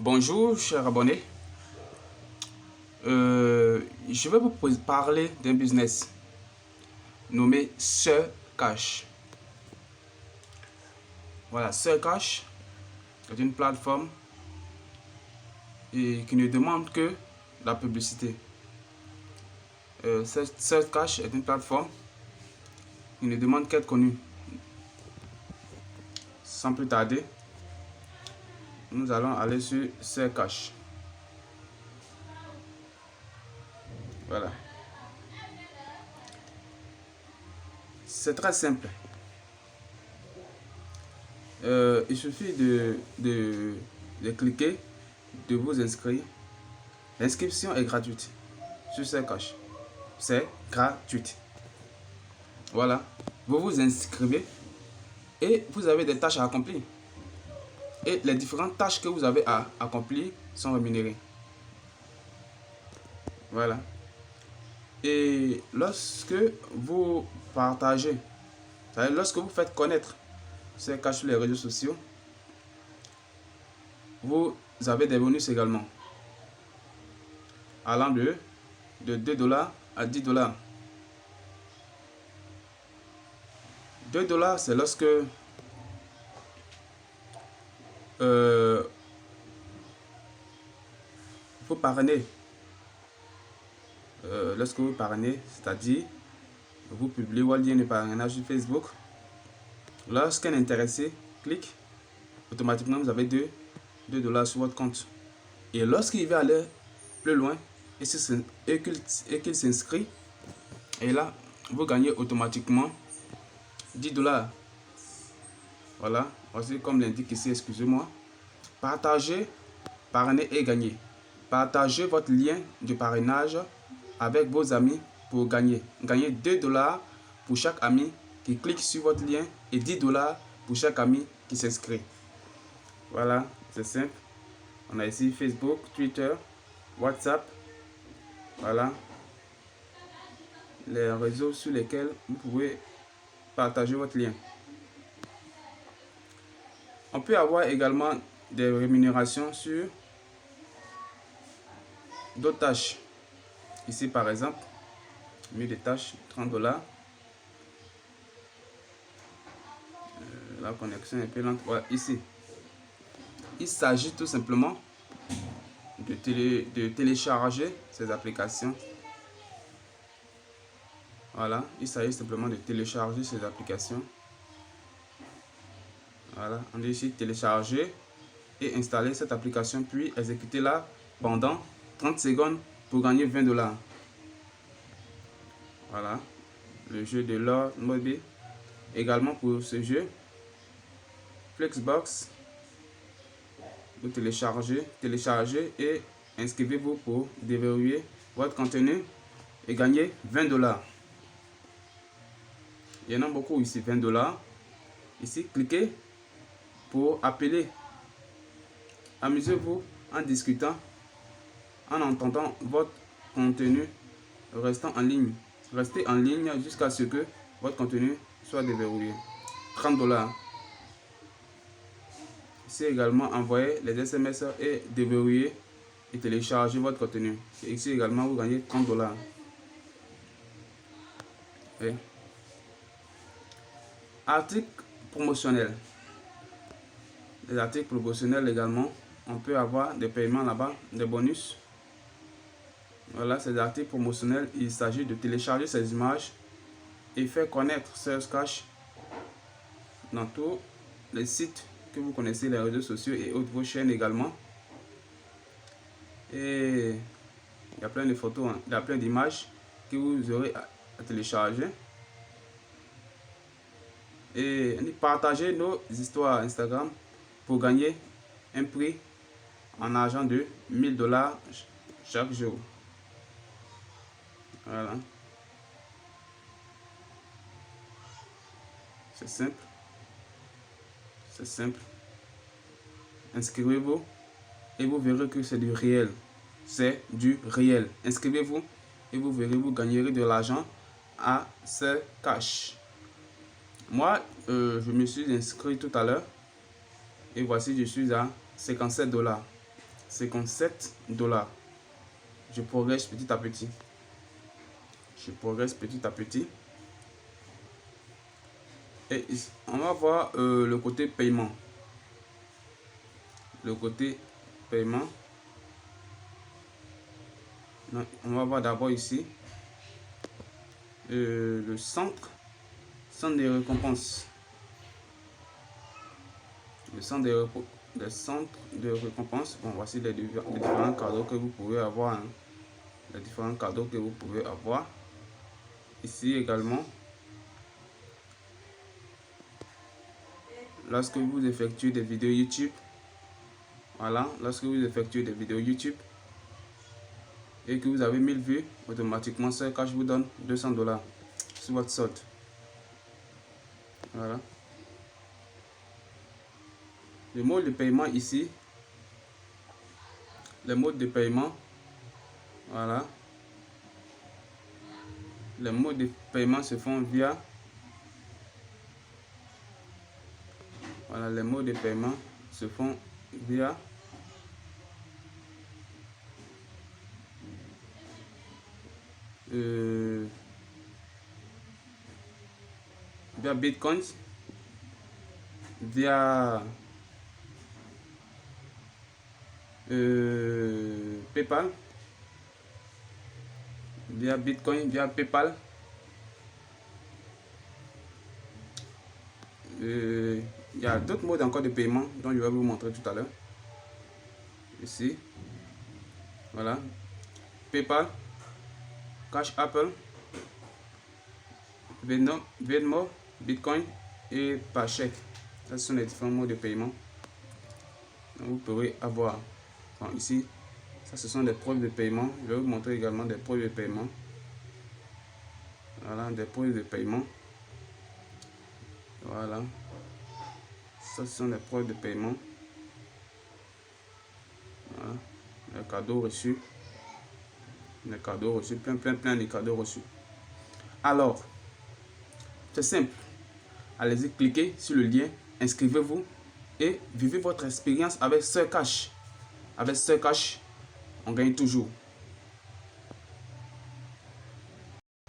Bonjour, chers abonnés. Je vais vous parler d'un business nommé Sir Cash. Voilà, Sir Cash est une plateforme qui ne demande que la publicité. Sir Cash est une plateforme qui ne demande qu'être connue. Sans plus tarder, nous allons aller sur Sir Cash. Voilà. C'est très simple. Il suffit de cliquer, de vous inscrire. L'inscription est gratuite sur Sir Cash. C'est gratuit. Voilà. Vous vous inscrivez et vous avez des tâches à accomplir. Et les différentes tâches que vous avez à accomplir sont rémunérées. Voilà. Et lorsque vous partagez, c'est-à-dire lorsque vous faites connaître Sir Cash sur les réseaux sociaux, vous avez des bonus également, allant de 2 $ à 10 $. 2 $, c'est lorsque vous parrainez. Lorsque vous parrainez, c'est-à-dire vous publiez votre lien de parrainage sur Facebook. Lorsqu'un intéressé clique, automatiquement vous avez 2 $ sur votre compte. Et lorsqu'il va aller plus loin et qu'il s'inscrit, et là vous gagnez automatiquement 10 $. Voilà, voici comme l'indique ici, excusez-moi. Partagez, parrainer et gagner. Partagez votre lien de parrainage avec vos amis pour gagner. Gagnez 2 $ pour chaque ami qui clique sur votre lien et 10 $ pour chaque ami qui s'inscrit. Voilà, c'est simple. On a ici Facebook, Twitter, WhatsApp. Voilà. Les réseaux sur lesquels vous pouvez partager votre lien. On peut avoir également des rémunérations sur d'autres tâches. Ici par exemple, mieux des tâches, 30 $. La connexion est un peu lente. Voilà, ici. Il s'agit tout simplement de télécharger ces applications. Voilà, il s'agit simplement de télécharger ces applications. Voilà, on dit ici télécharger et installer cette application, puis exécuter-la pendant 30 secondes pour gagner 20 $. Voilà, le jeu de Lord Mobile. Également pour ce jeu, Flexbox, vous téléchargez et inscrivez-vous pour déverrouiller votre contenu et gagner 20 $. Il y en a beaucoup ici, 20 $. Ici, cliquez pour appeler. Amusez-vous en discutant, en entendant votre contenu, restant en ligne. Restez en ligne jusqu'à ce que votre contenu soit déverrouillé. 30 $. Ici également, envoyer les SMS et déverrouiller et télécharger votre contenu. Et ici également, vous gagnez 30 $. Et articles promotionnels. Les articles promotionnels également, on peut avoir des paiements là-bas, des bonus. Voilà, ces articles promotionnels, il s'agit de télécharger ces images et faire connaître Sir Cash dans tous les sites que vous connaissez, les réseaux sociaux et autres, vos chaînes également. Et il y a plein de photos, il y a plein d'images que vous aurez à télécharger. Et partagez nos histoires Instagram pour gagner un prix en argent de 1000 $ chaque jour. Voilà. C'est simple. C'est simple. Inscrivez-vous et vous verrez que c'est du réel. C'est du réel. Inscrivez-vous et vous verrez, vous gagnerez de l'argent à Sir Cash. Moi, je me suis inscrit tout à l'heure et voici, je suis à 57 $. $57. Je progresse petit à petit. Je progresse petit à petit. Et on va voir le côté paiement. Le côté paiement. On va voir d'abord ici le centre des récompenses. Le centre de récompense. Bon, voici les différents cadeaux que vous pouvez avoir. Hein. Les différents cadeaux que vous pouvez avoir. Ici également. Lorsque vous effectuez des vidéos YouTube. Voilà. Lorsque vous effectuez des vidéos YouTube. Et que vous avez 1000 vues, automatiquement Cash vous donne $200 sur votre solde. Voilà. Le mode de paiement ici. Le mode de paiement. Voilà. Les modes de paiement se font via. Voilà, les modes de paiement se font via. Via Bitcoin, via PayPal, via Bitcoin, via PayPal. Il y a d'autres modes encore de paiement dont je vais vous montrer tout à l'heure. Ici, voilà, PayPal, Cash Apple, Venmo, Bitcoin et par chèque. Ce sont les différents modes de paiement. Donc, vous pourrez avoir. Bon, ici, ça ce sont des preuves de paiement. Je vais vous montrer également des preuves de paiement. Voilà, des preuves de paiement. Voilà. Ça ce sont les preuves de paiement. Voilà. Les cadeaux reçus. Les cadeaux reçus. Plein de cadeaux reçus. Alors, c'est simple. Allez-y, cliquez sur le lien, inscrivez-vous et vivez votre expérience avec Cash. Avec Cash, on gagne toujours.